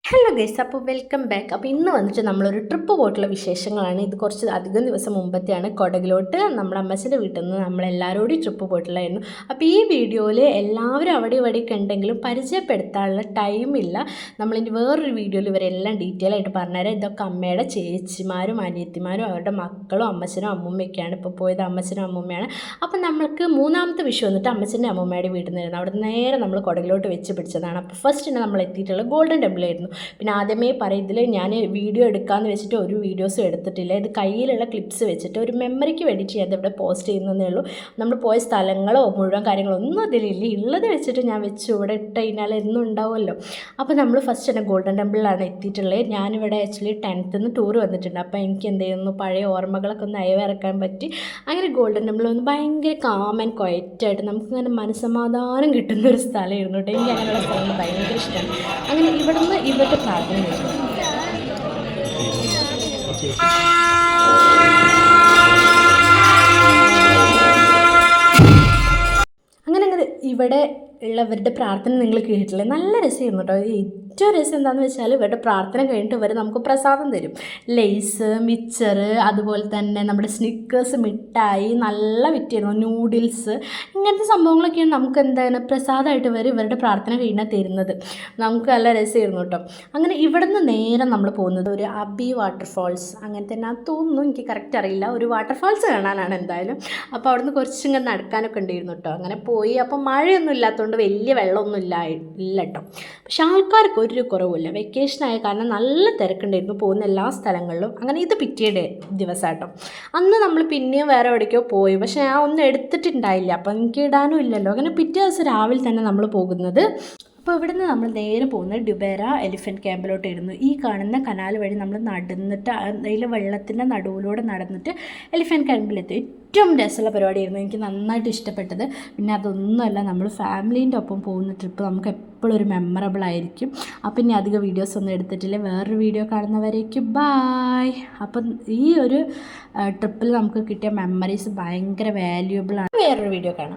Hello guys, അപ്പോൾ welcome back. അപ്പോൾ ഇന്ന് വന്നിട്ട് നമ്മളൊരു ട്രിപ്പ് പോയിട്ടുള്ള വിശേഷങ്ങളാണ്. ഇത് കുറച്ച് അധികം ദിവസം മുമ്പത്തെയാണ്. കൊടകിലോട്ട് നമ്മുടെ അമ്മച്ചിൻ്റെ വീട്ടിൽ നിന്ന് നമ്മളെല്ലാവരോടും ട്രിപ്പ് പോയിട്ടുള്ളായിരുന്നു. അപ്പോൾ ഈ വീഡിയോയിൽ എല്ലാവരും അവിടെ ഇവിടെയൊക്കെ ഉണ്ടെങ്കിലും പരിചയപ്പെടുത്താനുള്ള ടൈമില്ല. നമ്മളിനി വേറൊരു വീഡിയോയിൽ ഇവരെല്ലാം ഡീറ്റെയിൽ ആയിട്ട് പറഞ്ഞുതരാം. ഇതൊക്കെ അമ്മയുടെ ചേച്ചിമാരും അനിയത്തിമാരും അവരുടെ മക്കളും അമ്മച്ചനും അമ്മൂമ്മയൊക്കെയാണ് ഇപ്പോൾ പോയത്. അമ്മച്ചനും അമ്മൂമ്മയാണ്. അപ്പം നമ്മൾക്ക് മൂന്നാമത്തെ വിഷു വന്നിട്ട് അമ്മച്ചൻ്റെ അമ്മൂമ്മയുടെ വീട്ടിൽ നിന്നായിരുന്നു. അവിടെ നേരെ നമ്മൾ കൊടകിലോട്ട് വെച്ച് പിടിച്ചതാണ്. അപ്പോൾ ഫസ്റ്റ് നമ്മൾ എത്തിയിട്ടുള്ള ഗോൾഡൻ ടെമ്പിളായിരുന്നു. പിന്നെ ആദ്യമേ ഇതിൽ ഞാൻ വീഡിയോ എടുക്കാമെന്ന് വെച്ചിട്ട് ഒരു വീഡിയോസും എടുത്തിട്ടില്ല. ഇത് കയ്യിലുള്ള ക്ലിപ്സ് വെച്ചിട്ട് ഒരു മെമ്മറിക്ക് വേണ്ടിയിട്ട് ഞാൻ ഇവിടെ പോസ്റ്റ് ചെയ്യുന്നതേ ഉള്ളൂ. നമ്മൾ പോയ സ്ഥലങ്ങളോ മുഴുവൻ കാര്യങ്ങളോ ഒന്നും അതിലില്ല. ഉള്ളത് വെച്ചിട്ട് ഞാൻ വെച്ച് ഇവിടെ ഇട്ട് കഴിഞ്ഞാൽ എന്നും ഉണ്ടാവുമല്ലോ. അപ്പോൾ നമ്മൾ ഫസ്റ്റ് തന്നെ ഗോൾഡൻ ടെമ്പിളിലാണ് എത്തിയിട്ടുള്ളത്. ഞാനിവിടെ ആക്ച്വലി 10th നിന്ന് ടൂർ വന്നിട്ടുണ്ട്. അപ്പോൾ എനിക്ക് എന്ത് ചെയ്യുന്നു, പഴയ ഓർമ്മകളൊക്കെ ഒന്ന് അയവിറക്കാൻ പറ്റി. അങ്ങനെ ഗോൾഡൻ ടെമ്പിൾ ഒന്ന് ഭയങ്കര കാം ആൻഡ് ക്വയറ്റായിട്ട് നമുക്കിങ്ങനെ മനസ്സമാധാനം കിട്ടുന്നൊരു സ്ഥലമായിരുന്നു കേട്ടോ. എനിക്ക് അങ്ങനെയുള്ള സ്ഥലങ്ങൾ ഭയങ്കര ഇഷ്ടമാണ്. അങ്ങനെ ഇവിടുന്ന് ഇവരുടെ പ്രാർത്ഥന വരുന്നു. അങ്ങനെ ഇവിടെ ഉള്ളവരുടെ പ്രാർത്ഥന നിങ്ങൾ കേട്ടില്ലേ? നല്ല രസമായിരുന്നു കേട്ടോ. ഏറ്റവും രസം എന്താണെന്ന് വെച്ചാൽ ഇവരുടെ പ്രാർത്ഥന കഴിഞ്ഞിട്ട് ഇവർ നമുക്ക് പ്രസാദം തരും. ലെയ്സ്, മിച്ചർ, അതുപോലെ തന്നെ നമ്മുടെ സ്നിക്കേഴ്സ്, മിഠായി, നല്ല വിറ്റായിരുന്നു, നൂഡിൽസ്, ഇങ്ങനത്തെ സംഭവങ്ങളൊക്കെയാണ് നമുക്ക് എന്താണ് പ്രസാദമായിട്ട് ഇവരുടെ പ്രാർത്ഥന കഴിഞ്ഞാൽ തരുന്നത്. നമുക്ക് നല്ല രസമായിരുന്നു കേട്ടോ. അങ്ങനെ ഇവിടെ നിന്ന് നേരെ നമ്മൾ പോകുന്നത് ഒരു അബി വാട്ടർഫാൾസ് അങ്ങനെ തന്നെ അത് തോന്നുന്നു, എനിക്ക് കറക്റ്റ് അറിയില്ല. ഒരു വാട്ടർഫാൾസ് കാണാനാണ് എന്തായാലും. അപ്പോൾ അവിടുന്ന് കുറച്ചിങ്ങനെ നടക്കാനൊക്കെ ഉണ്ടായിരുന്നു കേട്ടോ. അങ്ങനെ പോയി. അപ്പോൾ മഴയൊന്നും ഇല്ലാത്തതുകൊണ്ട് വലിയ വെള്ളമൊന്നും ഇല്ല കേട്ടോ. പക്ഷെ ആൾക്കാർക്ക് ഒരു കുറവുമില്ല. വെക്കേഷനായ കാരണം നല്ല തിരക്കുണ്ടായിരുന്നു പോകുന്ന എല്ലാ സ്ഥലങ്ങളിലും. അങ്ങനെ ഇത് പിറ്റേ ദിവസം കേട്ടോ. അന്ന് നമ്മൾ പിന്നെയും വേറെ എവിടേക്കോ പോയി, പക്ഷേ ഞാൻ ഒന്നും എടുത്തിട്ടുണ്ടായില്ല. അപ്പം എനിക്ക് ഇടാനും ഇല്ലല്ലോ. അങ്ങനെ പിറ്റേ ദിവസം രാവിലെ തന്നെ നമ്മൾ പോകുന്നത്. അപ്പോൾ ഇവിടുന്ന് നമ്മൾ നേരെ പോകുന്നത് ഡുബേര എലിഫൻറ്റ് ക്യാമ്പിലോട്ടായിരുന്നു. ഈ കാണുന്ന കനാൽ വഴി നമ്മൾ നടന്നിട്ട് അതിൽ വെള്ളത്തിൻ്റെ നടുവിലൂടെ നടന്നിട്ട് എലിഫൻറ്റ് ക്യാമ്പിലെത്തി. ഏറ്റവും രസമുള്ള പരിപാടിയായിരുന്നു. എനിക്ക് നന്നായിട്ട് ഇഷ്ടപ്പെട്ടത്. പിന്നെ അതൊന്നുമല്ല, നമ്മൾ ഫാമിലീൻ്റെ ഒപ്പം പോകുന്ന ട്രിപ്പ് നമുക്ക് എപ്പോഴും ഒരു മെമ്മറബിൾ ആയിരിക്കും. അപ്പം ഇനി അധികം വീഡിയോസ് ഒന്നും എടുത്തിട്ടില്ല. വേറൊരു വീഡിയോ കാണുന്നവരേക്കും ബായ്. അപ്പം ഈ ഒരു ട്രിപ്പിൽ നമുക്ക് കിട്ടിയ മെമ്മറീസ് ഭയങ്കര വാല്യുബിളാണ്. വേറൊരു വീഡിയോ കാണാം.